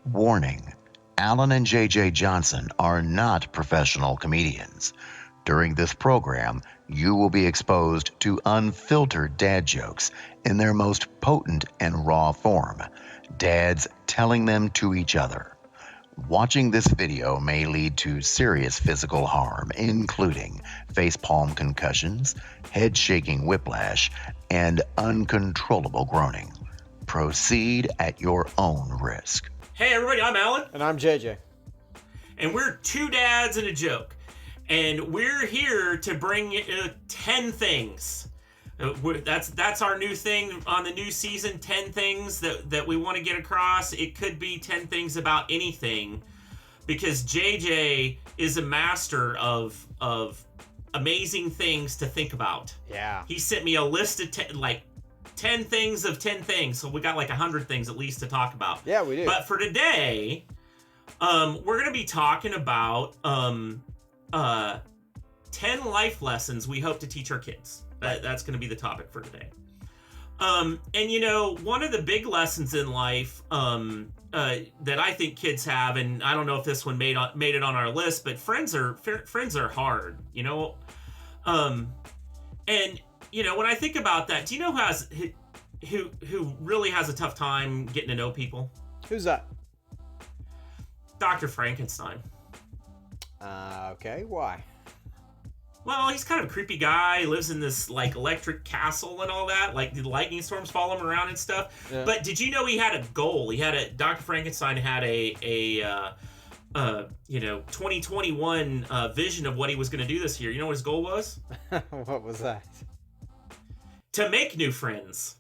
Warning: Alan and JJ Johnson are not professional comedians. During this program, you will be exposed to unfiltered dad jokes in their most potent and raw form, dads telling them to each other. Watching this video may lead to serious physical harm, including facepalm concussions, head-shaking whiplash, and uncontrollable groaning. Proceed at your own risk. Hey everybody, I'm Alan. And I'm JJ. And we're two dads and a joke. And we're here to bring 10 things. That's our new thing on the new season, 10 things that we want to get across. It could be 10 things about anything, because JJ is a master of amazing things to think about. Yeah. He sent me a list of 10 things of 10 things, so we got like 100 things at least to talk about. Yeah, we do. But for today, we're going to be talking about 10 life lessons we hope to teach our kids. That's going to be the topic for today. And you know, one of the big lessons in life that I think kids have, and I don't know if this one made it on our list, but friends are hard, you know. And you know, when I think about that, do you know who really has a tough time getting to know people? Who's that? Dr. Frankenstein. Okay, why? Well, he's kind of a creepy guy. He lives in this like electric castle and all that. Like the lightning storms follow him around and stuff. Yeah. But did you know he had a goal? Dr. Frankenstein had a 2021 vision of what he was going to do this year. You know what his goal was? What was that? To make new friends.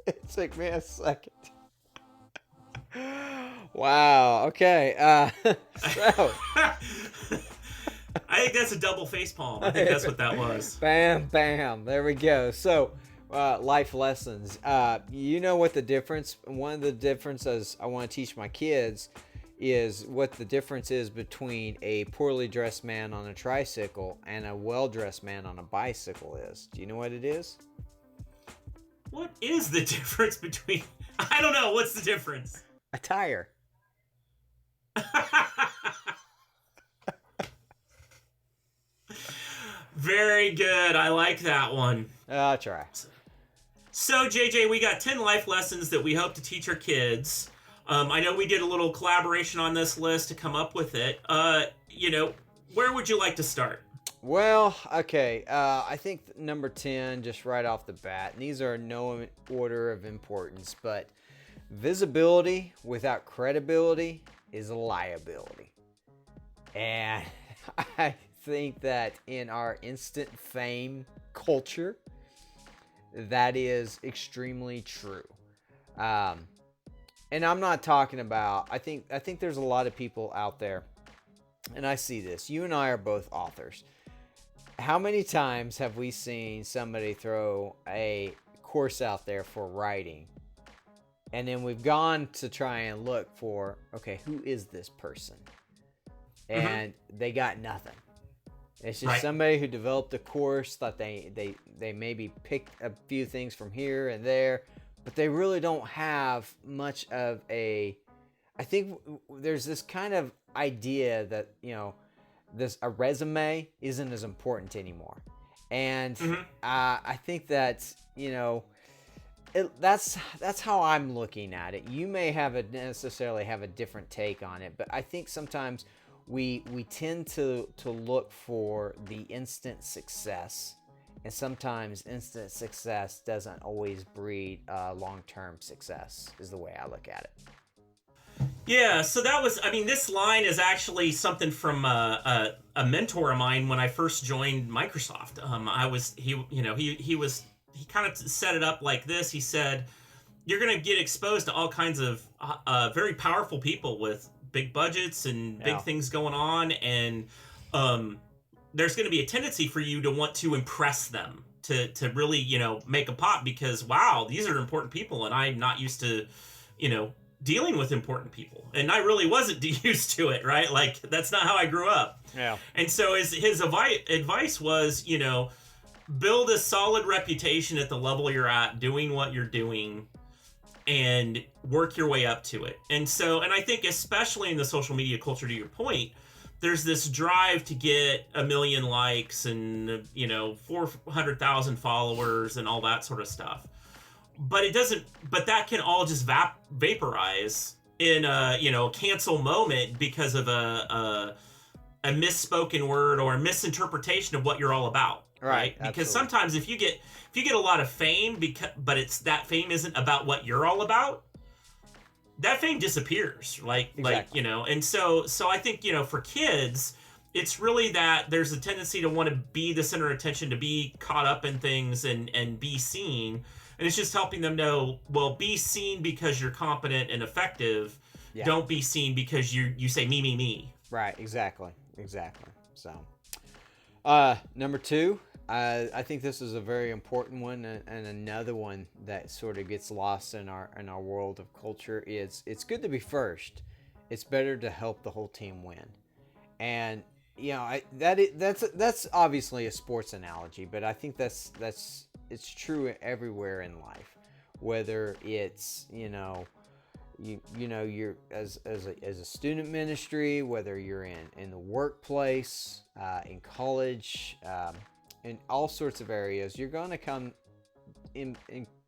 It took me a second. Wow. Okay. So I think that's a double facepalm. I think that's what that was. Bam, bam. There we go. So, life lessons. You know what the difference? One of the differences I want to teach my kids is what the difference is between a poorly dressed man on a tricycle and a well-dressed man on a bicycle is. Do you know what it is? What is the difference between... I don't know. What's the difference? A tire. Very good. I like that one. I'll try. So, JJ, we got 10 life lessons that we hope to teach our kids. I know we did a little collaboration on this list to come up with it. You know, where would you like to start? Well, okay. I think number 10, just right off the bat, and these are no order of importance, but visibility without credibility is a liability. And I think that in our instant fame culture, that is extremely true. And I'm not talking about, I think there's a lot of people out there, and I see this. You and I are both authors. How many times have we seen somebody throw a course out there for writing, and then we've gone to try and look for, okay, who is this person? And they got nothing. It's just somebody who developed a course, thought they maybe picked a few things from here and there, but they really don't have much of a... I think there's this kind of idea that, you know, a resume isn't as important anymore. And I think that, you know, that's how I'm looking at it. You may necessarily have a different take on it, but I think sometimes we tend to look for the instant success, and sometimes instant success doesn't always breed long-term success, is the way I look at it. Yeah, so that was, I mean, this line is actually something from a mentor of mine when I first joined Microsoft. He kind of set it up like this. He said, you're going to get exposed to all kinds of very powerful people with big budgets and big things going on, and there's going to be a tendency for you to want to impress them, to really, you know, make a pop, because, wow, these are important people, and I'm not used to, you know, dealing with important people, and I really wasn't used to it, right? Like, that's not how I grew up. Yeah. And so his advice was, you know, build a solid reputation at the level you're at, doing what you're doing, and work your way up to it. And I think especially in the social media culture, to your point, there's this drive to get 1 million likes and 400,000 followers and all that sort of stuff. But that can all just vaporize in a cancel moment because of a misspoken word or a misinterpretation of what you're all about. Right? Because sometimes if you get a lot of fame, but that fame isn't about what you're all about, that fame disappears. Exactly. And so I think, for kids, it's really that there's a tendency to want to be the center of attention, to be caught up in things and be seen. And it's just helping them know, well, be seen because you're competent and effective. Yeah. Don't be seen because you say me, me, me. Right. Exactly. So, number 2, I think this is a very important one, and another one that sort of gets lost in our world of culture is it's good to be first. It's better to help the whole team win. And that's obviously a sports analogy, but I think it's true everywhere in life. Whether it's you're as a student ministry, whether you're in the workplace, in college, in all sorts of areas, you're going to come in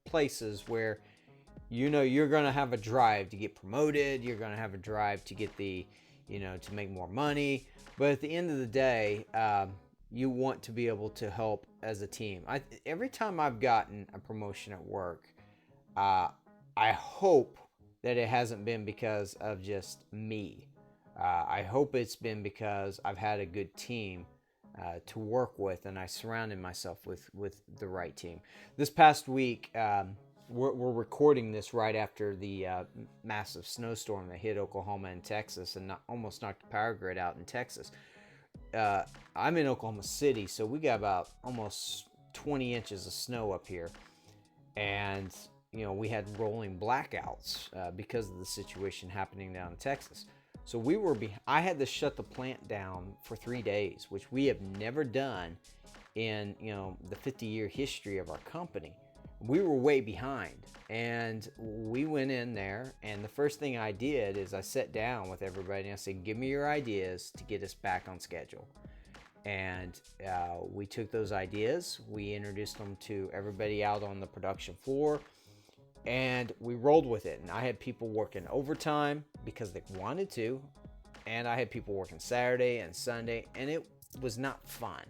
places where you're going to have a drive to get promoted, you're going to have a drive to get to make more money, but at the end of the day, you want to be able to help as a team. Every time I've gotten a promotion at work, I hope that it hasn't been because of just me. I hope it's been because I've had a good team to work with, and I surrounded myself with the right team. This past week, we're recording this right after the massive snowstorm that hit Oklahoma and Texas and almost knocked the power grid out in Texas. I'm in Oklahoma City, so we got about almost 20 inches of snow up here, and we had rolling blackouts because of the situation happening down in Texas. So I had to shut the plant down for 3 days, which we have never done in the 50-year history of our company. We were way behind, and we went in there, and the first thing I did is I sat down with everybody and I said, give me your ideas to get us back on schedule. And we took those ideas, we introduced them to everybody out on the production floor, and we rolled with it. And I had people working overtime because they wanted to, and I had people working Saturday and Sunday, and it was not fun.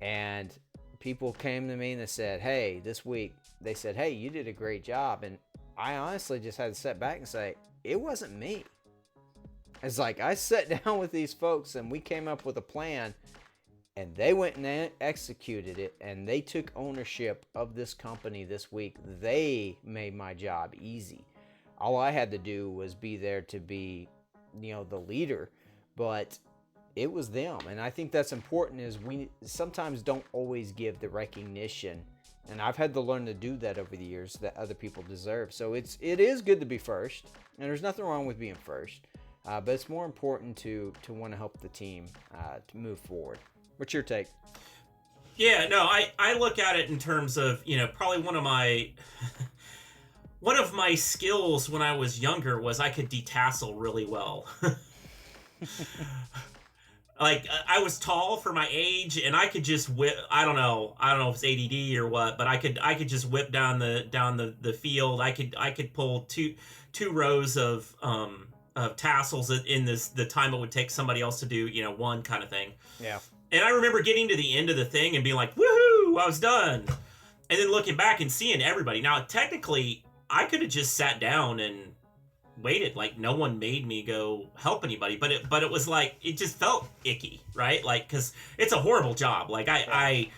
And people came to me and they said, hey, this week, they said, hey, you did a great job. And I honestly just had to step back and say, it wasn't me. It's like I sat down with these folks and we came up with a plan, and they went and executed it, and they took ownership of this company this week. They made my job easy. All I had to do was be there to be, the leader, but it was them. And I think that's important, is we sometimes don't always give the recognition, and I've had to learn to do that over the years, that other people deserve. So it is good to be first, and there's nothing wrong with being first, but it's more important to want to help the team to move forward. What's your take? Yeah, no, I look at it in terms of, probably one of my skills when I was younger was I could detassel really well. Like, I was tall for my age, and I could just whip. I don't know if it's ADD or what, but I could just whip down the field. I could pull two rows of tassels in the time it would take somebody else to do one kind of thing. Yeah. And I remember getting to the end of the thing and being like, woohoo, I was done. And then looking back and seeing everybody. Now, technically, I could have just sat down and waited. Like, no one made me go help anybody. But it was like, it just felt icky, right? Like, because it's a horrible job. Like, I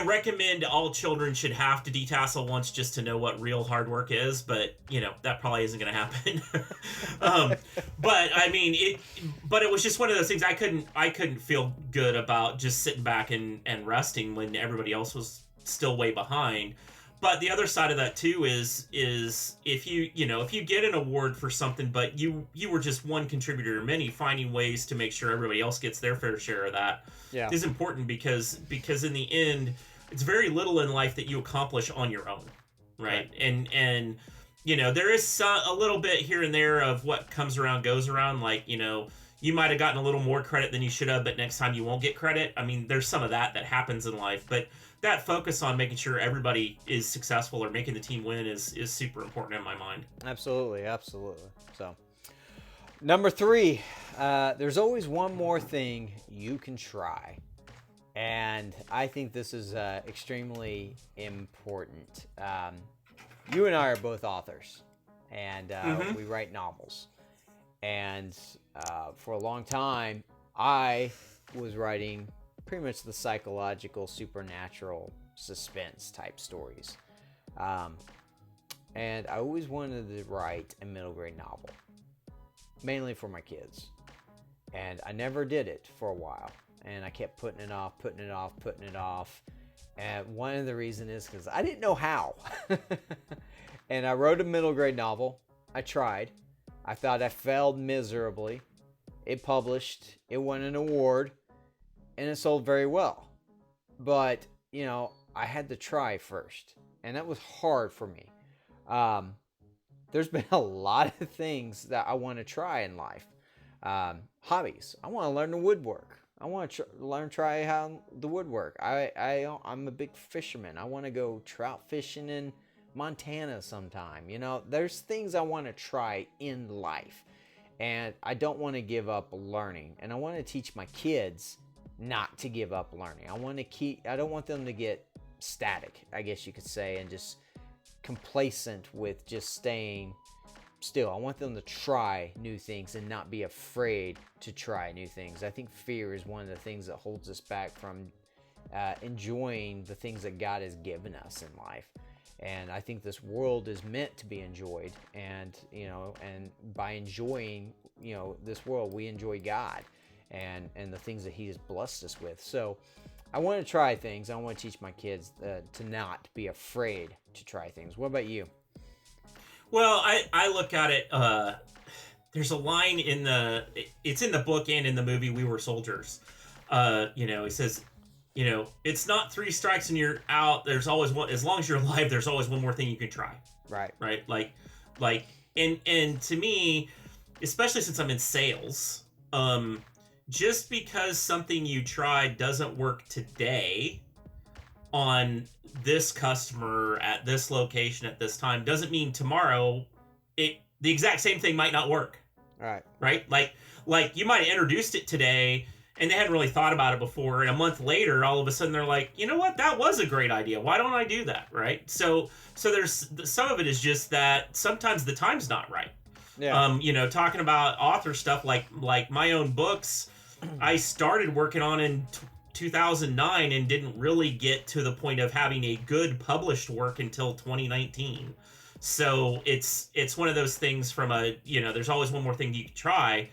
recommend all children should have to detassel once just to know what real hard work is, but that probably isn't going to happen. But I mean, it was just one of those things I couldn't feel good about just sitting back and resting when everybody else was still way behind. But the other side of that too is if you get an award for something, but you were just one contributor to many, finding ways to make sure everybody else gets their fair share of that is important, because in the end, it's very little in life that you accomplish on your own, right? And there is a little bit here and there of what comes around goes around. Like, you might have gotten a little more credit than you should have, but next time you won't get credit. I mean, there's some of that happens in life, but that focus on making sure everybody is successful or making the team win is super important in my mind. Absolutely. So, number 3, there's always one more thing you can try. And I think this is extremely important. You and I are both authors, and we write novels. And for a long time, I was writing pretty much the psychological, supernatural, suspense type stories. And I always wanted to write a middle grade novel, mainly for my kids. And I never did it for a while. And I kept putting it off. And one of the reasons is because I didn't know how. And I wrote a middle grade novel. I tried. I thought I failed miserably. It published. It won an award. And it sold very well. But, I had to try first. And that was hard for me. There's been a lot of things that I want to try in life. Hobbies. I want to learn to woodwork. I want to try how the woodwork. I'm a big fisherman. I want to go trout fishing in Montana sometime. There's things I want to try in life, and I don't want to give up learning. And I want to teach my kids not to give up learning. I don't want them to get static, I guess you could say, and just complacent with just staying still. I want them to try new things and not be afraid to try new things. I think fear is one of the things that holds us back from enjoying the things that God has given us in life. And I think this world is meant to be enjoyed, and by enjoying this world, we enjoy God and the things that He has blessed us with. So I want to try things. I want to teach my kids to not be afraid to try things. What about you? Well, I look at it, there's a line it's in the book and in the movie We Were Soldiers. It says, it's not 3 strikes and you're out. There's always one, as long as you're alive, there's always one more thing you can try. Right. Right. And to me, especially since I'm in sales, just because something you tried doesn't work today on this customer at this location at this time doesn't mean tomorrow the exact same thing might not work. Right? Like you might have introduced it today and they hadn't really thought about it before, and a month later all of a sudden they're like, you know what, that was a great idea. Why don't I do that? Right? So there's some of it is just that sometimes the time's not right. Yeah. Talking about author stuff like my own books, I started working on in 2009 and didn't really get to the point of having a good published work until 2019. So it's one of those things from there's always one more thing you can try.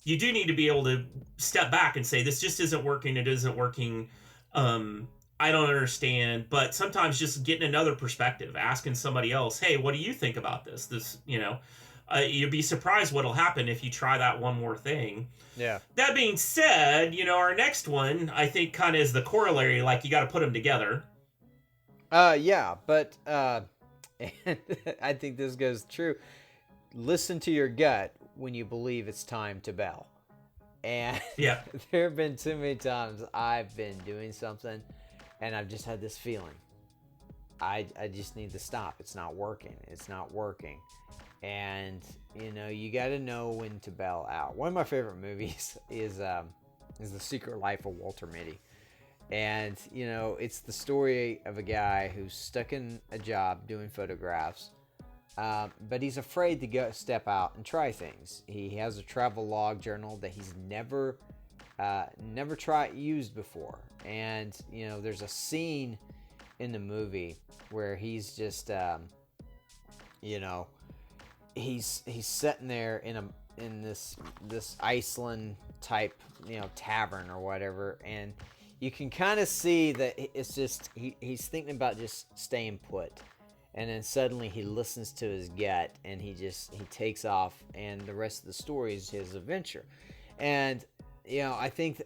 You do need to be able to step back and say, this just isn't working. It isn't working. I don't understand. But sometimes just getting another perspective, asking somebody else, hey, what do you think about this? You'd be surprised what'll happen if you try that one more thing. Yeah. That being said, our next one, I think, kind of is the corollary. Like, you got to put them together. Yeah, but and I think this goes true. Listen to your gut when you believe it's time to bail. And yeah, there have been too many times I've been doing something and I've just had this feeling. I just need to stop. It's not working. And you got to know when to bail out. One of my favorite movies is The Secret Life of Walter Mitty. And it's the story of a guy who's stuck in a job doing photographs, but he's afraid to step out and try things. He has a travel log journal that he's never used before. And there's a scene in the movie where he's just he's sitting there in this Iceland type tavern or whatever, and you can kind of see that it's just he's thinking about just staying put, and then suddenly he listens to his gut and he takes off, and the rest of the story is his adventure. And I think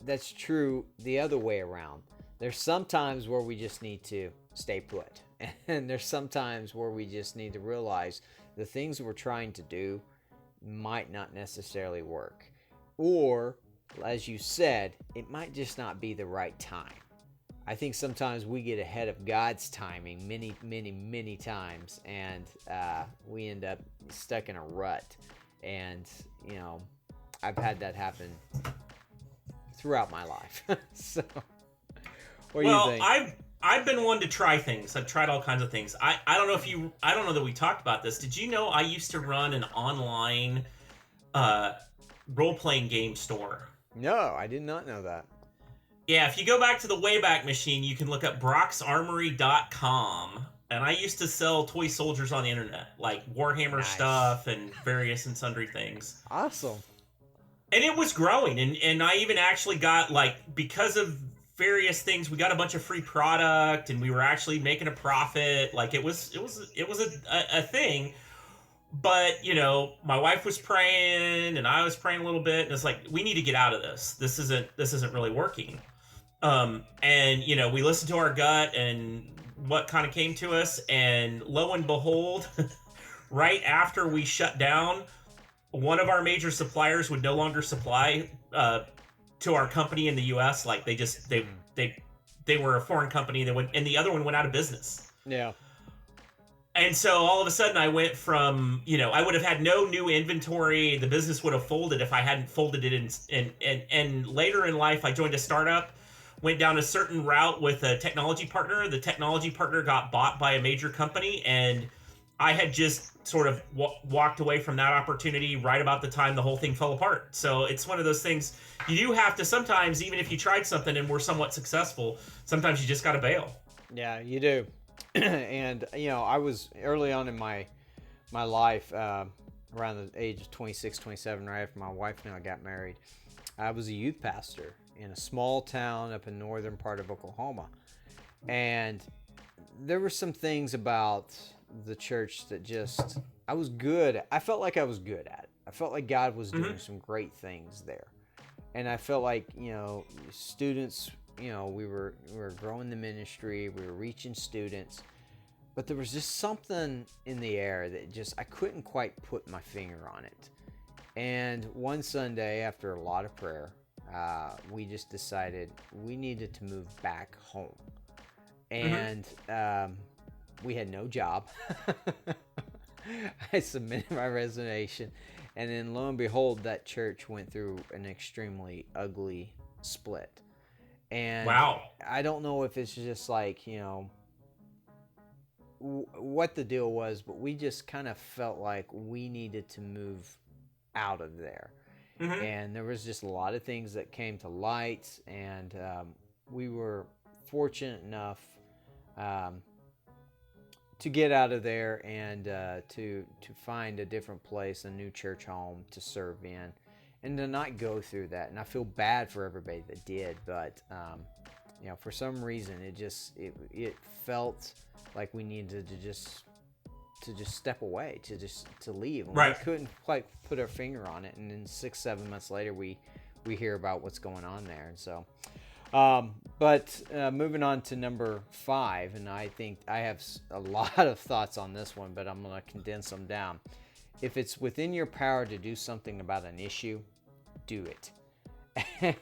that's true the other way around. There's some times where we just need to stay put. And there's some times where we just need to realize the things we're trying to do might not necessarily work. Or, as you said, it might just not be the right time. I think sometimes we get ahead of God's timing many times, and we end up stuck in a rut. And, I've had that happen throughout my life. So, what do you think? I've been one to try things. I've tried all kinds of things. I don't know that we talked about this. Did you know I used to run an online role-playing game store? No, I did not know that. Yeah, if you go back to the Wayback Machine, you can look up brocksarmory.com. And I used to sell toy soldiers on the internet, like Warhammer stuff and various and sundry things. Awesome. And it was growing. And I even actually got, because of various things, we got a bunch of free product, and we were actually making a profit. Like, it was a thing. But, my wife was praying, and I was praying a little bit, and it's like, we need to get out of this. This isn't really working. And we listened to our gut and what kind of came to us, and lo and behold, right after we shut down, one of our major suppliers would no longer supply to our company in the U.S. Like, they were a foreign company that went, and the other one went out of business. Yeah. And so all of a sudden I went from, I would have had no new inventory. The business would have folded if I hadn't folded it in. And later in life, I joined a startup, went down a certain route with a technology partner. The technology partner got bought by a major company, and I had just sort of walked away from that opportunity right about the time the whole thing fell apart. So it's one of those things, you do have to sometimes, even if you tried something and were somewhat successful, sometimes you just got to bail. Yeah, you do. And, I was early on in my life, around the age of 26, 27, right after my wife and I got married. I was a youth pastor in a small town up in northern part of Oklahoma. And there were some things about the church that just, I felt like I was good at it. I felt like God was doing some great things there. And I felt like, students, we were growing the ministry, we were reaching students, but there was just something in the air that I couldn't quite put my finger on it. And one Sunday, after a lot of prayer, we just decided we needed to move back home. And we had no job. I submitted my resignation, and then lo and behold, that church went through an extremely ugly split. And wow. I don't know if it's just like, what the deal was, but we just kind of felt like we needed to move out of there. And there was just a lot of things that came to light, and we were fortunate enough to get out of there and to find a different place, a new church home to serve in, and to not go through that. And I feel bad for everybody that did, but for some reason it felt like we needed to just step away, to leave. And right. We couldn't quite put our finger on it, and then 6-7 months later we hear about what's going on there. And so but moving on to number 5, and I think I have a lot of thoughts on this one, but I'm going to condense them down. If it's within your power to do something about an issue, do it. And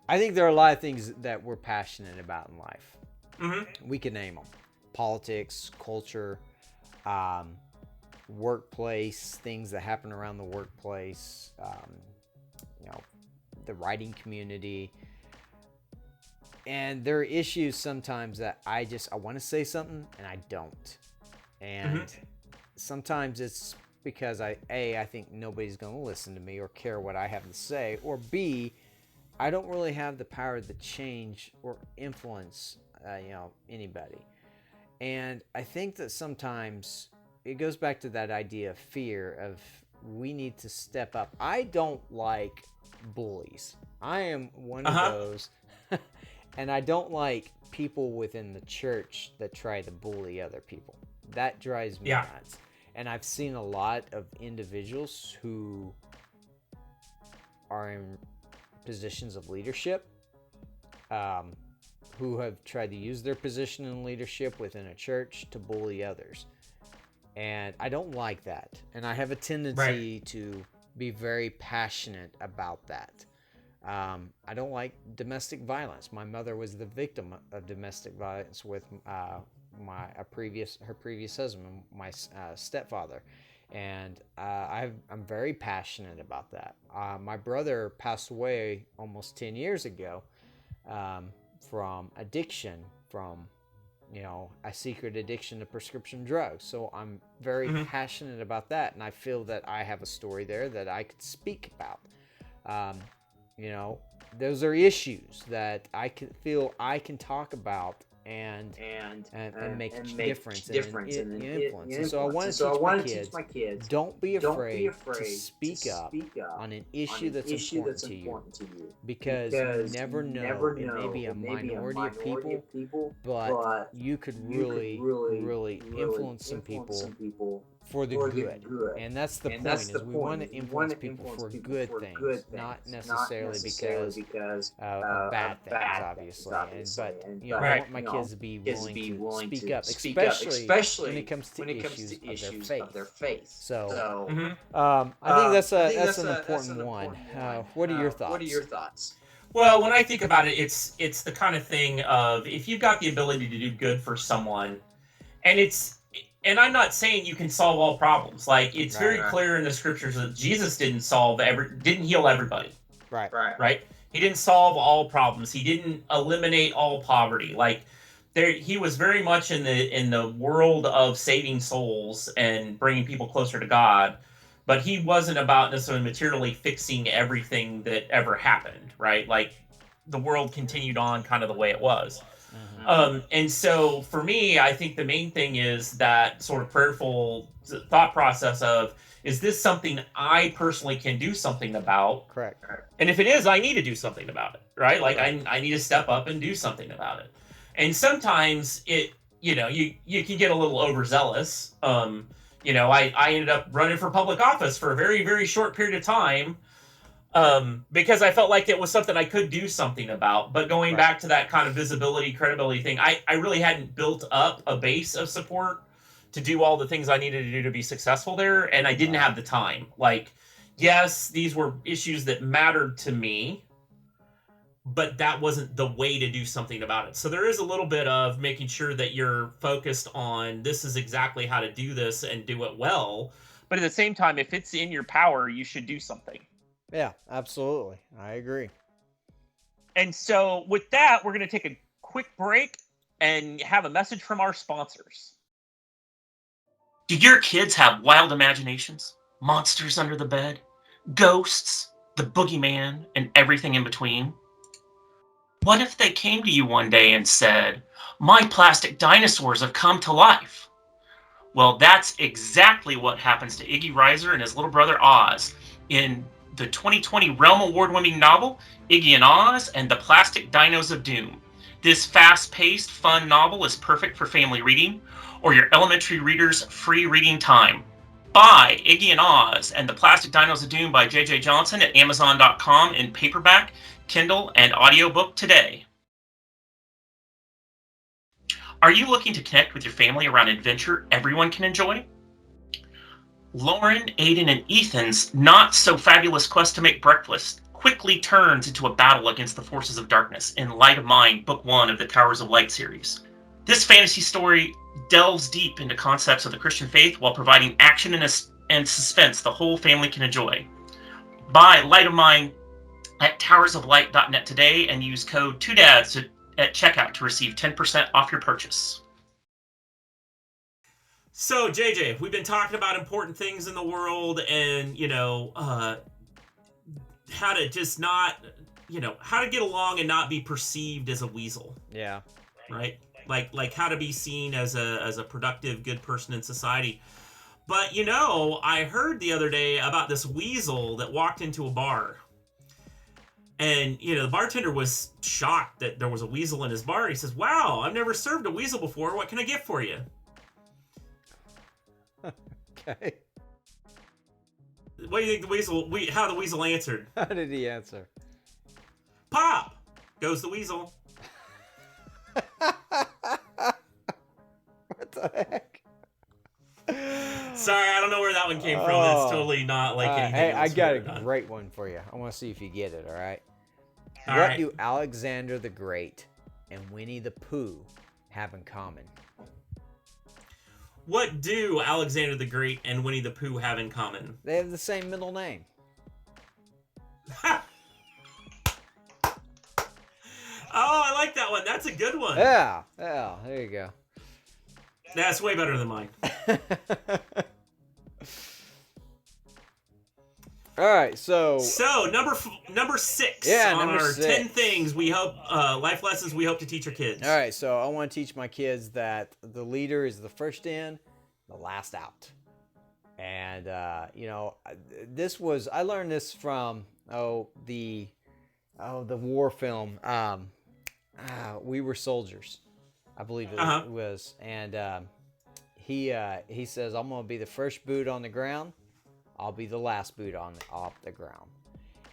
I think there are a lot of things that we're passionate about in life. We can name them: politics, culture, workplace, things that happen around the workplace, the writing community. And there are issues sometimes that I want to say something and I don't. And sometimes it's because I think nobody's going to listen to me or care what I have to say, or B, I don't really have the power to change or influence anybody. And I think that sometimes it goes back to that idea of fear of we need to step up. I don't like bullies. I am one of those. And I don't like people within the church that try to bully other people. That drives me nuts. And I've seen a lot of individuals who are in positions of leadership who have tried to use their position in leadership within a church to bully others. And I don't like that. And I have a tendency to be very passionate about that. I don't like domestic violence. My mother was the victim of domestic violence with her previous husband, my stepfather, and I'm very passionate about that. My brother passed away almost 10 years ago from addiction, from a secret addiction to prescription drugs. So I'm very passionate about that, and I feel that I have a story there that I could speak about. Those are issues that I can talk about and make a difference and influence. And so I want to teach my kids, don't be afraid to speak up on an issue that's important to you, because you never know, it may be a minority of people, but you could really influence some people for the good. And that's the point, is we want to influence people for good things, not necessarily because of bad things, obviously. But I want my kids to be willing to speak up, especially when it comes to issues of their faith. So I think that's an important one. What are your thoughts? Well, when I think about it, it's the kind of thing of, if you've got the ability to do good for someone, and I'm not saying you can solve all problems. Like, it's very clear in the scriptures that Jesus didn't heal everybody. Right. He didn't solve all problems. He didn't eliminate all poverty. Like, he was very much in the world of saving souls and bringing people closer to God, but he wasn't about necessarily materially fixing everything that ever happened. Right. Like, the world continued on kind of the way it was. And so for me, I think the main thing is that sort of prayerful thought process of, is this something I personally can do something about? Correct. And if it is, I need to do something about it, right? Like, I need to step up and do something about it. And sometimes you can get a little overzealous. I ended up running for public office for a very, very short period of time, because I felt like it was something I could do something about. But going back to that kind of visibility, credibility thing, I really hadn't built up a base of support to do all the things I needed to do to be successful there, and I didn't have the time. Like, yes, these were issues that mattered to me, but that wasn't the way to do something about it. So there is a little bit of making sure that you're focused on, this is exactly how to do this and do it well. But at the same time, if it's in your power, you should do something. Yeah, absolutely. I agree. And so with that, we're going to take a quick break and have a message from our sponsors. Do your kids have wild imaginations? Monsters under the bed? Ghosts? The boogeyman? And everything in between? What if they came to you one day and said, "My plastic dinosaurs have come to life"? Well, that's exactly what happens to Iggy Reiser and his little brother Oz in the 2020 Realm Award-winning novel, Iggy and Oz and the Plastic Dinos of Doom. This fast-paced, fun novel is perfect for family reading or your elementary reader's free reading time. Buy Iggy and Oz and the Plastic Dinos of Doom by J.J. Johnson at Amazon.com in paperback, Kindle, and audiobook today. Are you looking to connect with your family around adventure everyone can enjoy? Lauren, Aiden, and Ethan's not-so-fabulous quest to make breakfast quickly turns into a battle against the forces of darkness in Light of Mine, Book 1 of the Towers of Light series. This fantasy story delves deep into concepts of the Christian faith while providing action and suspense the whole family can enjoy. Buy Light of Mine at towersoflight.net today and use code 2DADS at checkout to receive 10% off your purchase. So, JJ, we've been talking about important things in the world and, how to just not, how to get along and not be perceived as a weasel. Yeah. Right? Like how to be seen as a productive, good person in society. But, I heard the other day about this weasel that walked into a bar. And, the bartender was shocked that there was a weasel in his bar. He says, "Wow, I've never served a weasel before. What can I get for you?" Okay. What do you think how the weasel answered? How did he answer? "Pop, goes the weasel. What the heck? Sorry, I don't know where that one came from. It's totally not like anything hey, else I got a we've done. great one for you. I want to see if you get it, all right? All What right. do Alexander the Great and Winnie the Pooh have in common? What do Alexander the Great and Winnie the Pooh have in common? They have the same middle name. Oh, I like that one. That's a good one. Yeah, there you go. That's way better than mine. All right, so number 6 Yeah, on number our 6. 10 things we hope life lessons we hope to teach our kids. all right, so I want to teach my kids that the leader is the first in, the last out. And I learned this from the war film. We Were Soldiers, I believe it was, and he says, "I'm gonna be the first boot on the ground. I'll be the last boot off the ground,"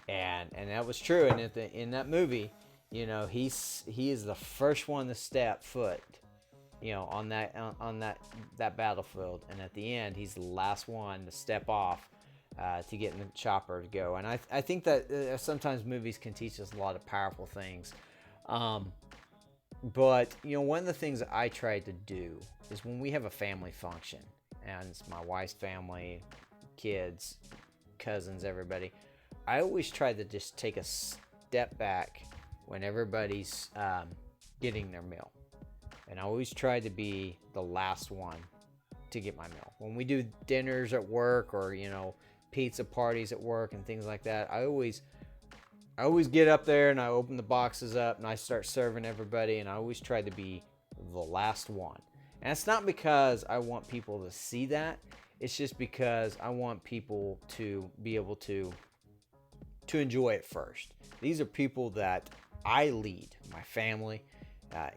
and that was true. And in that movie, he is the first one to step foot, on that battlefield, and at the end, he's the last one to step off to get in the chopper to go. And I think that sometimes movies can teach us a lot of powerful things. But one of the things that I try to do is when we have a family function, and it's my wife's family, kids, cousins, everybody, I always try to just take a step back when everybody's getting their meal. And I always try to be the last one to get my meal. When we do dinners at work or, pizza parties at work and things like that, I always get up there and I open the boxes up and I start serving everybody, and I always try to be the last one. And it's not because I want people to see that. It's just because I want people to be able to enjoy it first. These are people that I lead, my family,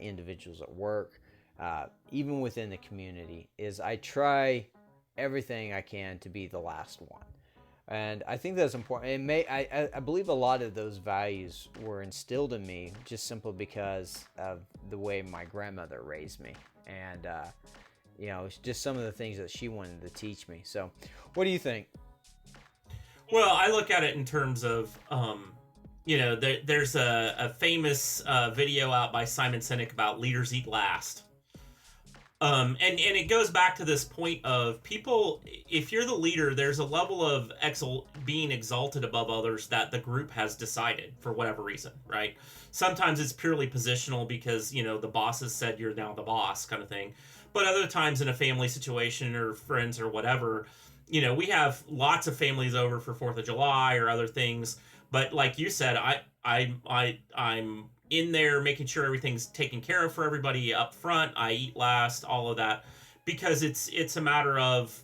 individuals at work, even within the community, is I try everything I can to be the last one. And I think that's important. I believe a lot of those values were instilled in me just simply because of the way my grandmother raised me. And, it's just some of the things that she wanted to teach me. So what do you think? Well, I look at it in terms of, there's a famous video out by Simon Sinek about leaders eat last. And it goes back to this point of people, if you're the leader, there's a level of being exalted above others that the group has decided for whatever reason, right? Sometimes it's purely positional because, the bosses said you're now the boss kind of thing. But other times in a family situation or friends or whatever, we have lots of families over for 4th of July or other things. But like you said, I'm in there making sure everything's taken care of for everybody up front. I eat last, all of that, because it's a matter of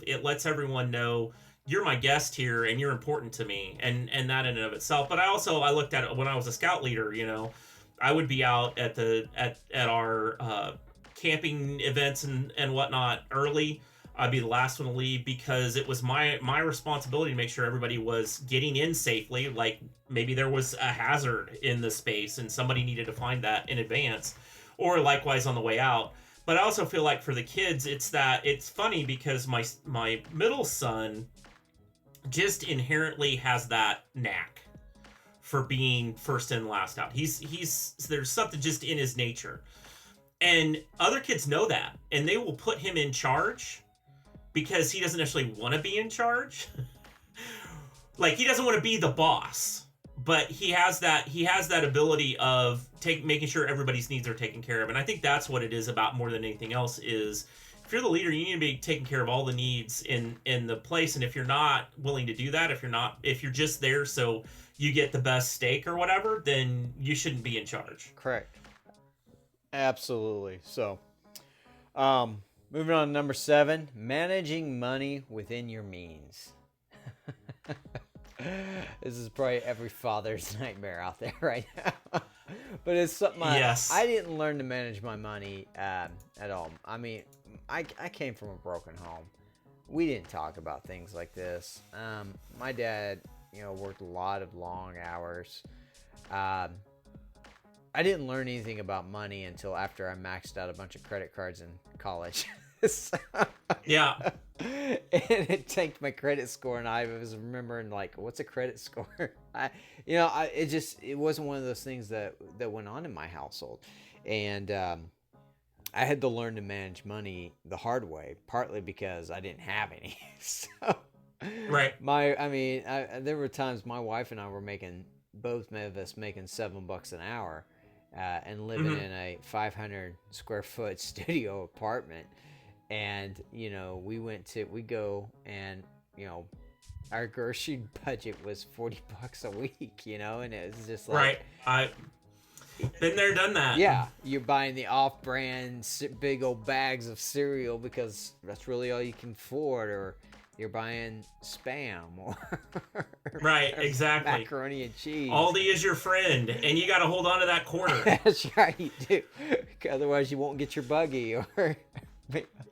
it lets everyone know you're my guest here and you're important to me, and that in and of itself. But I looked at it when I was a scout leader. I would be out at our camping events and whatnot early. I'd be the last one to leave because it was my responsibility to make sure everybody was getting in safely. Like maybe there was a hazard in the space and somebody needed to find that in advance, or likewise on the way out. But I also feel like for the kids, it's funny because my middle son just inherently has that knack for being first in, last out. There's something just in his nature, and other kids know that, and they will put him in charge because he doesn't actually want to be in charge. Like he doesn't want to be the boss, but he has that ability of making sure everybody's needs are taken care of. And I think that's what it is about more than anything else is if you're the leader, you need to be taking care of all the needs in the place. And if you're not willing to do that, if you're just there so you get the best steak or whatever, then you shouldn't be in charge. Correct. Absolutely. So, moving on to number 7, managing money within your means. This is probably every father's nightmare out there right now. But it's something Yes. I didn't learn to manage my money at all. I mean, I came from a broken home. We didn't talk about things like this. My dad, worked a lot of long hours. I didn't learn anything about money until after I maxed out a bunch of credit cards in college. So, Yeah. and it tanked my credit score, and I was remembering like, what's a credit score? It wasn't one of those things that went on in my household, and I had to learn to manage money the hard way, partly because I didn't have any. So, Right. there were times my wife and I were both of us making $7 an hour, and living in a 500 square foot studio apartment. And, we go and, our grocery budget was $40 a week, and it was just like, right. Been there, done that. yeah, you're buying the off-brand big old bags of cereal because that's really all you can afford, or you're buying Spam or right, exactly, macaroni and cheese. Aldi is your friend, and you got to hold on to that quarter. That's right, you do. Otherwise, you won't get your buggy or.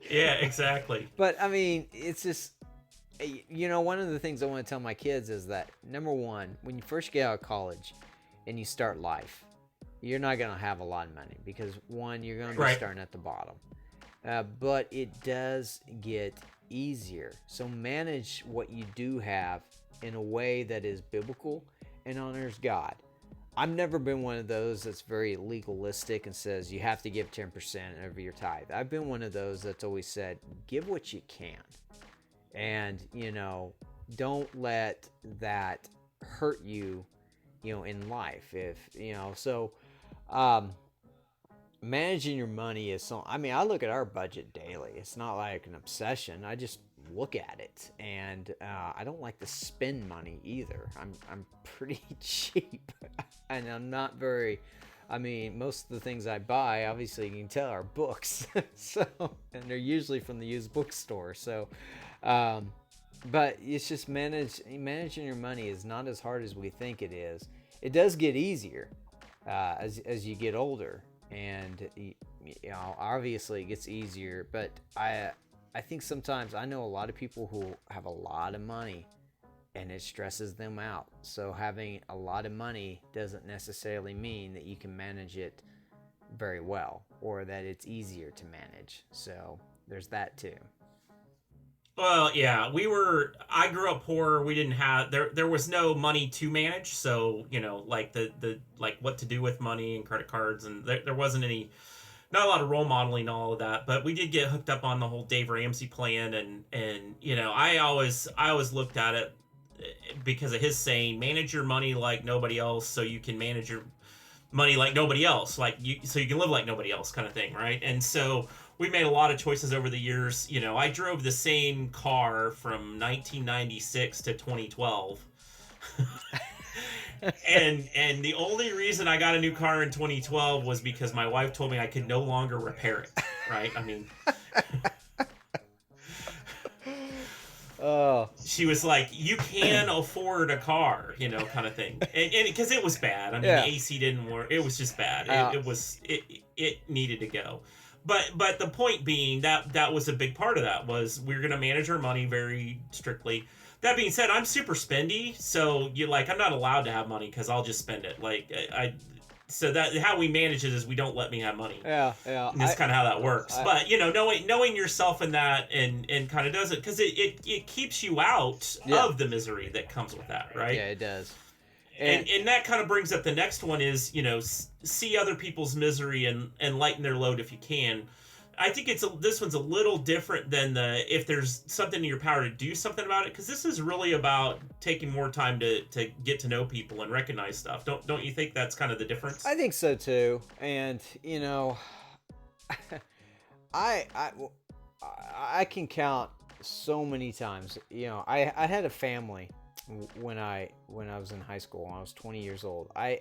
Yeah, exactly. But I mean, it's just, one of the things I want to tell my kids is that, number one, when you first get out of college and you start life, you're not going to have a lot of money because, one, you're going to be starting at the bottom. But it does get easier. So manage what you do have in a way that is biblical and honors God. I've never been one of those that's very legalistic and says you have to give 10% of your tithe. I've been one of those that's always said, give what you can. And, don't let that hurt you, in life. Managing your money is something. I look at our budget daily. It's not like an obsession. I just look at it, and I don't like to spend money either. I'm pretty cheap, and I'm not very. Most of the things I buy, obviously, you can tell, are books. And they're usually from the used bookstore. So, but it's just managing your money is not as hard as we think it is. It does get easier as you get older, and obviously it gets easier. But I think sometimes I know a lot of people who have a lot of money and it stresses them out. So having a lot of money doesn't necessarily mean that you can manage it very well or that it's easier to manage. So there's that too. Well, yeah, I grew up poor. We didn't have, there was no money to manage. So, like the what to do with money and credit cards, and there wasn't not a lot of role modeling and all of that, but we did get hooked up on the whole Dave Ramsey plan, and I always looked at it because of his saying, manage your money like nobody else so you can manage your money like nobody else, so you can live like nobody else, kind of thing, right? And so we made a lot of choices over the years. I drove the same car from 1996 to 2012. And the only reason I got a new car in 2012 was because my wife told me I could no longer repair it, right? She was like, you can afford a car, kind of thing. And because it was bad. The AC didn't work. It was just bad. It needed to go. But the point being that was a big part of that was we were going to manage our money very strictly. That being said, I'm super spendy, so I'm not allowed to have money because I'll just spend it. So that how we manage it is we don't let me have money. Yeah. And that's kind of how that works. But knowing yourself in that and kind of does it because it keeps you out of the misery that comes with that, right? Yeah, it does. And that kind of brings up the next one is see other people's misery and lighten their load if you can. I think this one's a little different than if there's something in your power to do something about it, because this is really about taking more time to get to know people and recognize stuff. Don't you think that's kind of the difference? I think so too. And I can count so many times. I had a family when I was in high school. When I was 20 years old. I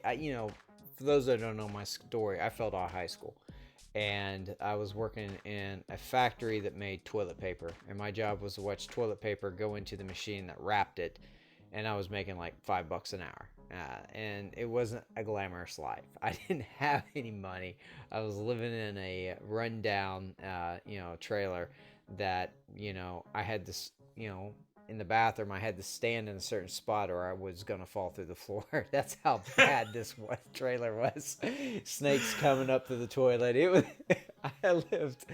for those that don't know my story, I failed out of high school. And I was working in a factory that made toilet paper. And my job was to watch toilet paper go into the machine that wrapped it. And I was making like $5 an hour. And it wasn't a glamorous life. I didn't have any money. I was living in a rundown, trailer that, I had this, in the bathroom, I had to stand in a certain spot or I was going to fall through the floor. That's how bad this one trailer was. Snakes coming up to the toilet. It was, I lived,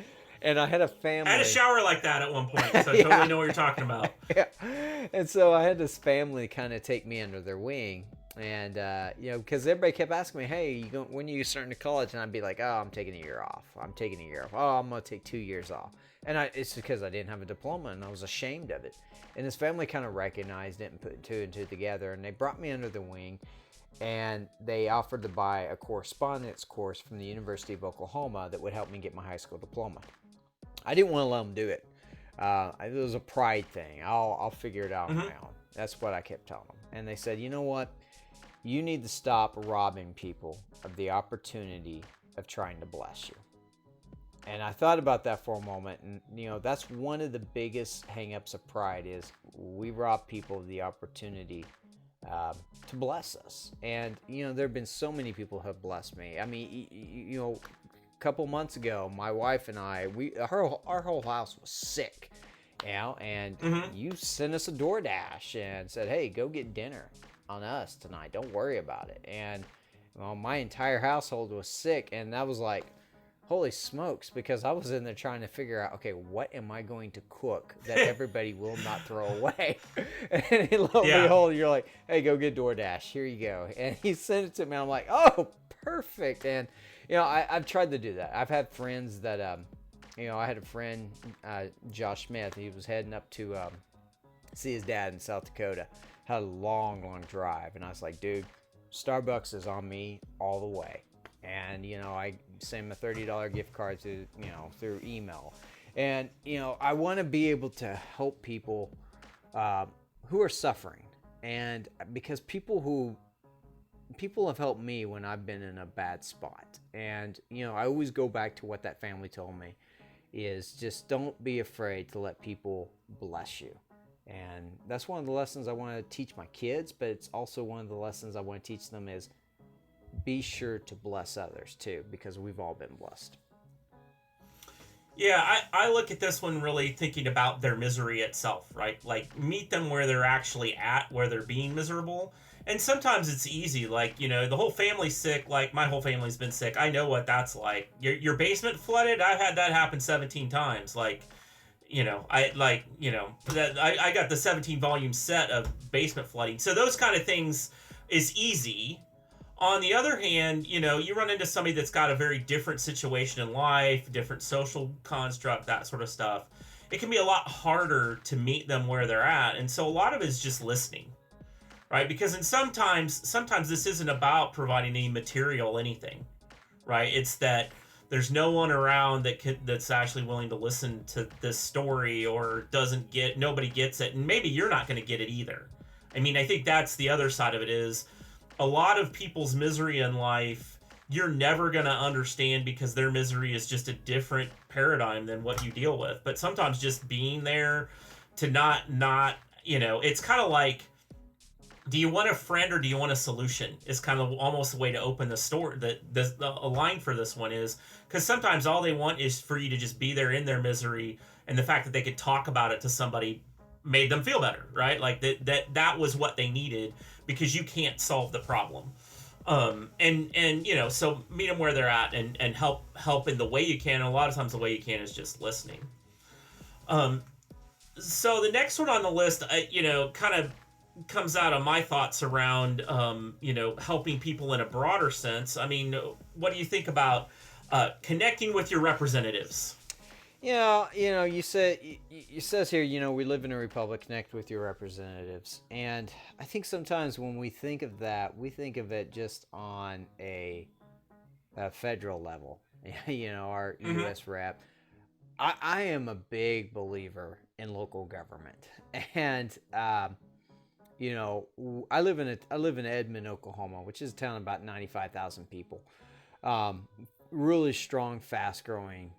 and I had a family. I had a shower like that at one point, so I totally know what you're talking about. Yeah. And so I had this family kind of take me under their wing. And, you know, because everybody kept asking me, hey, when are you starting to college? And I'd be like, oh, I'm taking a year off. I'm taking a year off. Oh, I'm going to take 2 years off. And it's because I didn't have a diploma and I was ashamed of it. And this family kind of recognized it and put two and two together. And they brought me under the wing and they offered to buy a correspondence course from the University of Oklahoma that would help me get my high school diploma. I didn't want to let them do it. It was a pride thing. I'll figure it out on my own. That's what I kept telling them. And they said, you know what? You need to stop robbing people of the opportunity of trying to bless you. And I thought about that for a moment. And, you know, that's one of the biggest hangups of pride is we rob people of the opportunity to bless us. And, you know, there have been so many people who have blessed me. I mean, you know, a couple months ago, my wife and I, our whole house was sick, you know, and you sent us a DoorDash and said, hey, go get dinner on us tonight. Don't worry about it. And, well, my entire household was sick, and that was like, holy smokes, because I was in there trying to figure out, okay, what am I going to cook that everybody will not throw away? And lo and behold, you're like, hey, go get DoorDash. Here you go. And he sent it to me. I'm like, oh, perfect. And, you know, I've tried to do that. I've had friends that, you know, I had a friend, Josh Smith. He was heading up to see his dad in South Dakota. Had a long, long drive. And I was like, dude, Starbucks is on me all the way. And, you know, I send him a $30 gift card to, you know, through email. And, you know, I want to be able to help people who are suffering. And because people have helped me when I've been in a bad spot. And, you know, I always go back to what that family told me is just don't be afraid to let people bless you. And that's one of the lessons I want to teach my kids, but it's also one of the lessons I want to teach them is be sure to bless others too, because we've all been blessed. Yeah, I look at this one really thinking about their misery itself, right? Like, meet them where they're actually at, where they're being miserable. And sometimes it's easy, like, you know, the whole family's sick, like, my whole family's been sick. I know what that's like. Your basement flooded? I've had that happen 17 times. Like, you know, I got the 17-volume set of basement flooding. So those kind of things is easy. On the other hand, you know, you run into somebody that's got a very different situation in life, different social construct, that sort of stuff. It can be a lot harder to meet them where they're at. And so a lot of it is just listening, right? Because sometimes this isn't about providing any material, anything, right? It's that there's no one around that's actually willing to listen to this story or nobody gets it. And maybe you're not going to get it either. I mean, I think that's the other side of it is, a lot of people's misery in life, you're never going to understand because their misery is just a different paradigm than what you deal with. But sometimes just being there to not, you know, it's kind of like, do you want a friend or do you want a solution? Is kind of almost a way to open the story. A line for this one is, because sometimes all they want is for you to just be there in their misery, and the fact that they could talk about it to somebody made them feel better, right? Like that was what they needed, because you can't solve the problem. And you know, so meet them where they're at and help in the way you can. And a lot of times the way you can is just listening. So the next one on the list, you know, kind of comes out of my thoughts around, you know, helping people in a broader sense. I mean, what do you think about connecting with your representatives? Yeah, you know, you says here, you know, we live in a republic, connect with your representatives. And I think sometimes when we think of that, we think of it just on a federal level, you know, our U.S. rep. I am a big believer in local government. And, you know, I live in Edmond, Oklahoma, which is a town of about 95,000 people. Really strong, fast-growing,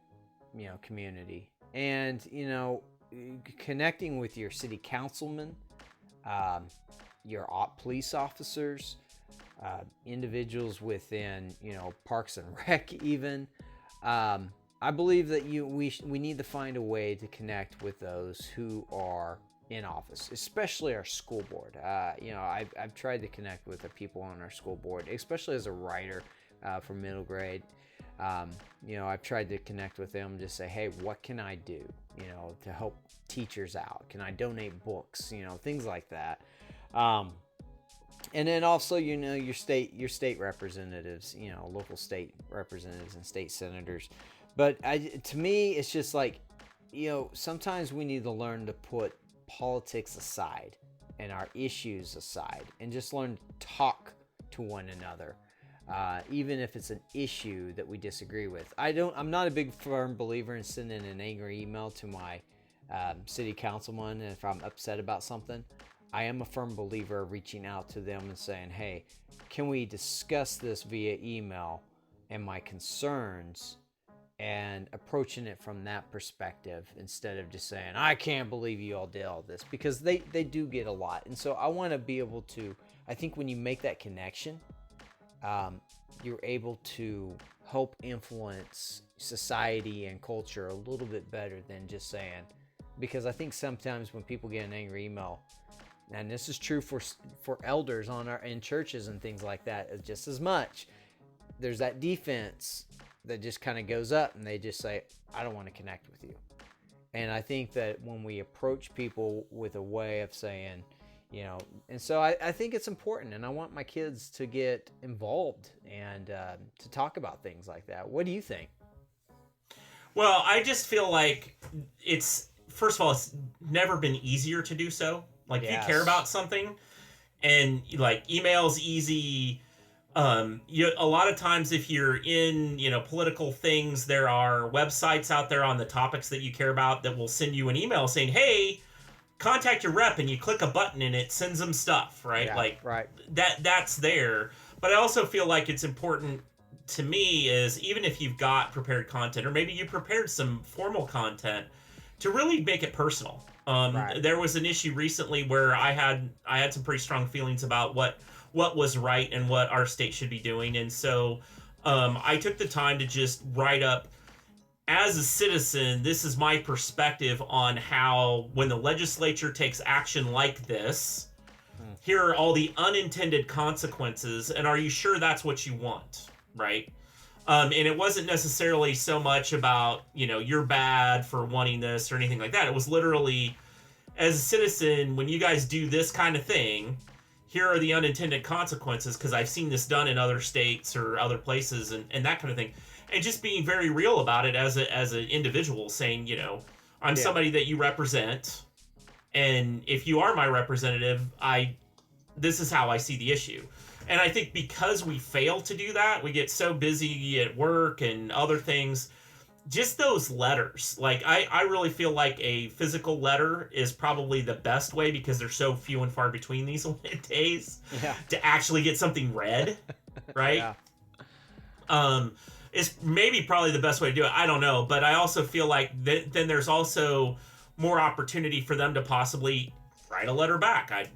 you know, community. And, you know, connecting with your city councilmen, your police officers, individuals within, you know, Parks and Rec even. I believe that we need to find a way to connect with those who are in office, especially our school board. I've tried to connect with the people on our school board, especially as a writer for middle grade. I've tried to connect with them, just say, hey, what can I do, to help teachers out? Can I donate books, things like that. And then also, your state representatives, local state representatives and state senators. But to me, it's just like, sometimes we need to learn to put politics aside and our issues aside and just learn to talk to one another. Even if it's an issue that we disagree with. I'm not a big firm believer in sending an angry email to my city councilman if I'm upset about something. I am a firm believer of reaching out to them and saying, hey, can we discuss this via email and my concerns, and approaching it from that perspective instead of just saying, I can't believe you all did all this, because they do get a lot. And so I want to be able to, I think when you make that connection, you're able to help influence society and culture a little bit better than just saying, because I think sometimes when people get an angry email, and this is true for elders in churches and things like that, just as much, there's that defense that just kind of goes up and they just say, I don't want to connect with you. And I think that when we approach people with a way of saying, and so I think it's important, and I want my kids to get involved and to talk about things like that. What do you think? Well, I just feel like first of all, it's never been easier to do so. Like, if you care about something, and like, email's easy. A lot of times if you're in, political things, there are websites out there on the topics that you care about that will send you an email saying, hey, contact your rep, and you click a button and it sends them stuff, right? Yeah, right. That's there. But I also feel like it's important to me is, even if you've got prepared content, or maybe you prepared some formal content, to really make it personal. Right. There was an issue recently where I had some pretty strong feelings about what was right and what our state should be doing. And so I took the time to just write up, as a citizen, this is my perspective on how, when the legislature takes action like this, here are all the unintended consequences, and are you sure that's what you want, right? And it wasn't necessarily so much about, you're bad for wanting this or anything like that. It was literally, as a citizen, when you guys do this kind of thing, here are the unintended consequences, because I've seen this done in other states or other places, and that kind of thing. And just being very real about it as an individual, saying, I'm somebody that you represent, and if you are my representative, this is how I see the issue. And I think because we fail to do that, we get so busy at work and other things, just those letters. Like, I really feel like a physical letter is probably the best way, because they're so few and far between these days to actually get something read, right? Yeah. It's maybe probably the best way to do it. I don't know. But I also feel like then there's also more opportunity for them to possibly write a letter back. I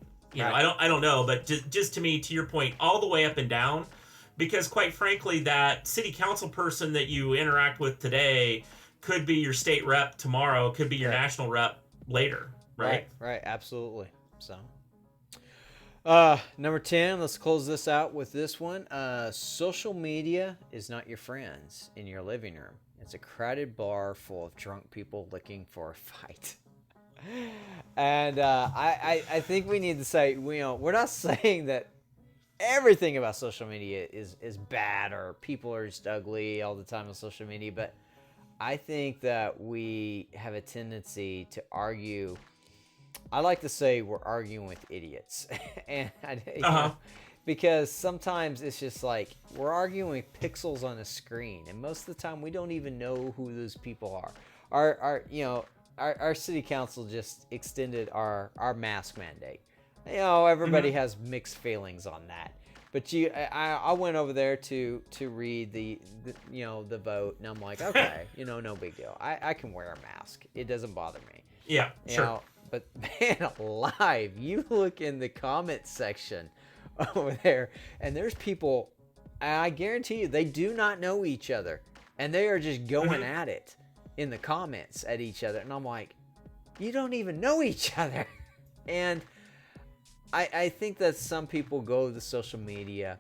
don't know. But just to me, to your point, all the way up and down, because quite frankly, that city council person that you interact with today could be your state rep tomorrow, could be your national rep later, right? Right, absolutely. So, number 10, let's close this out with this one. Social media is not your friends in your living room. It's a crowded bar full of drunk people looking for a fight. And I think we need to say, we're not saying that everything about social media is bad, or people are just ugly all the time on social media, but I think that we have a tendency to argue. I like to say we're arguing with idiots. And because sometimes it's just like we're arguing with pixels on a screen, and most of the time we don't even know who those people are. Our city council just extended our mask mandate. Everybody has mixed feelings on that. But I went over there to read the vote, and I'm like, okay, no big deal. I can wear a mask. It doesn't bother me. Yeah, sure. But man alive, you look in the comments section over there, and there's people, I guarantee you, they do not know each other, and they are just going at it in the comments at each other. And I'm like, you don't even know each other. And I think that some people go to social media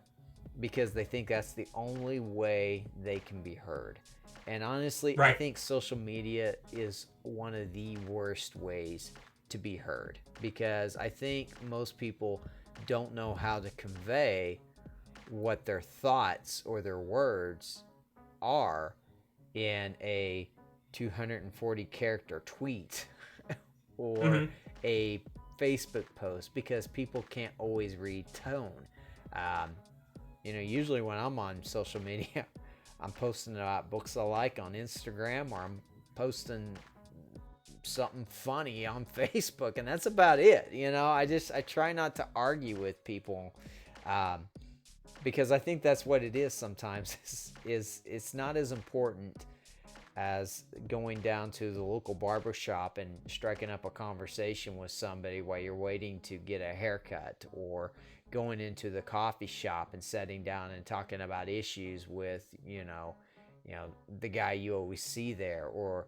because they think that's the only way they can be heard. And honestly, I think social media is one of the worst ways to be heard, because I think most people don't know how to convey what their thoughts or their words are in a 240 character tweet or a Facebook post, because people can't always read tone. Usually when I'm on social media, I'm posting about books I like on Instagram, or I'm posting something funny on Facebook, and that's about it. I try not to argue with people, because I think that's what it is sometimes. is it's not as important as going down to the local barber shop and striking up a conversation with somebody while you're waiting to get a haircut, or going into the coffee shop and sitting down and talking about issues with the guy you always see there, or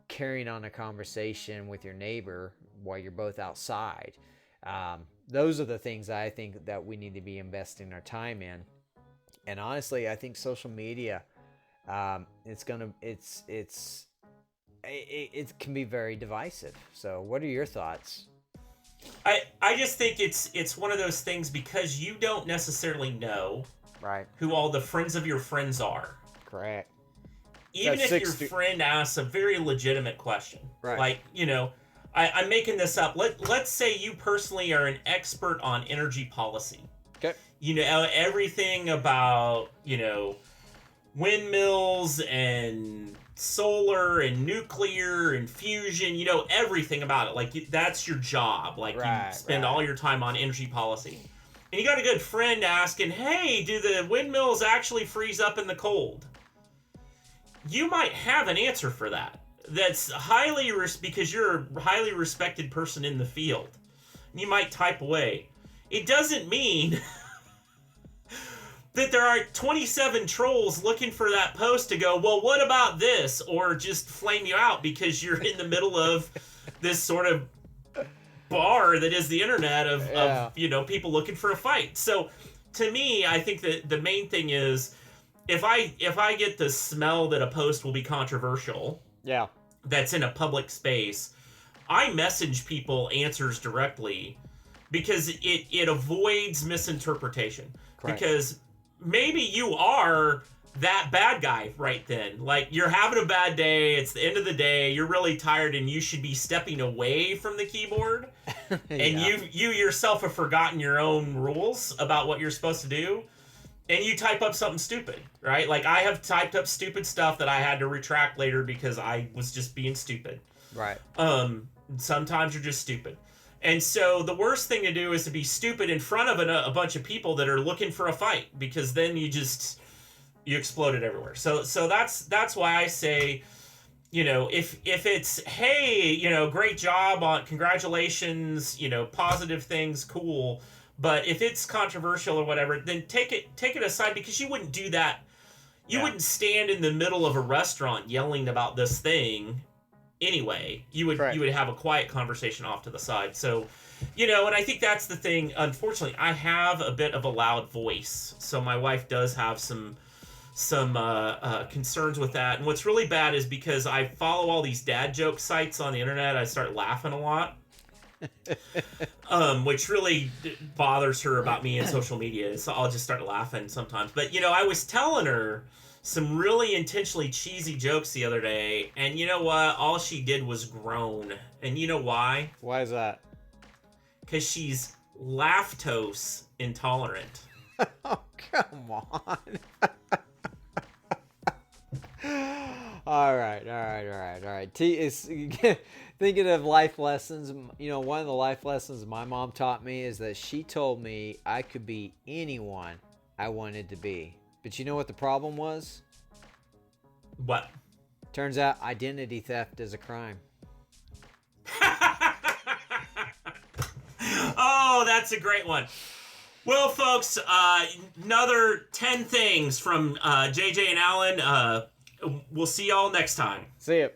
carrying on a conversation with your neighbor while you're both outside. Those are the things I think that we need to be investing our time in. And honestly, I think social media, it can be very divisive. So what are your thoughts? I just think it's one of those things, because you don't necessarily know who all the friends of your friends are. Correct. Even if your friend asks a very legitimate question, like, I'm making this up. Let's say you personally are an expert on energy policy. Okay. Everything about, windmills and solar and nuclear and fusion, everything about it. Like, that's your job. Like, you spend all your time on energy policy. And you got a good friend asking, hey, do the windmills actually freeze up in the cold? You might have an answer for that. That's because you're a highly respected person in the field. You might type away. It doesn't mean that there are 27 trolls looking for that post to go, well, what about this? Or just flame you out because you're in the middle of this sort of bar that is the internet of people looking for a fight. So to me, I think that the main thing is, if I get the smell that a post will be controversial, that's in a public space, I message people answers directly, because it avoids misinterpretation. Correct. Because maybe you are that bad guy right then. Like, you're having a bad day, it's the end of the day, you're really tired, and you should be stepping away from the keyboard. And you yourself have forgotten your own rules about what you're supposed to do. And you type up something stupid, right? Like, I have typed up stupid stuff that I had to retract later because I was just being stupid. Right. Sometimes you're just stupid. And so the worst thing to do is to be stupid in front of a bunch of people that are looking for a fight, because then you explode it everywhere. So that's why I say, if it's, hey, great job on, congratulations, positive things, cool. But if it's controversial or whatever, then take it aside, because you wouldn't do that. You wouldn't stand in the middle of a restaurant yelling about this thing anyway. You would have a quiet conversation off to the side. So, and I think that's the thing. Unfortunately, I have a bit of a loud voice, so my wife does have some concerns with that. And what's really bad is, because I follow all these dad joke sites on the internet, I start laughing a lot. Which really bothers her about me in social media. So I'll just start laughing sometimes. But, I was telling her some really intentionally cheesy jokes the other day, and you know what? All she did was groan. And you know why? Why is that? Because she's lactose intolerant. Oh, come on. All right. T is thinking of life lessons. One of the life lessons my mom taught me is that she told me I could be anyone I wanted to be. But you know what the problem was? What? Turns out identity theft is a crime. Oh, that's a great one. Well, folks, another 10 things from JJ and Alan. We'll see y'all next time. See ya.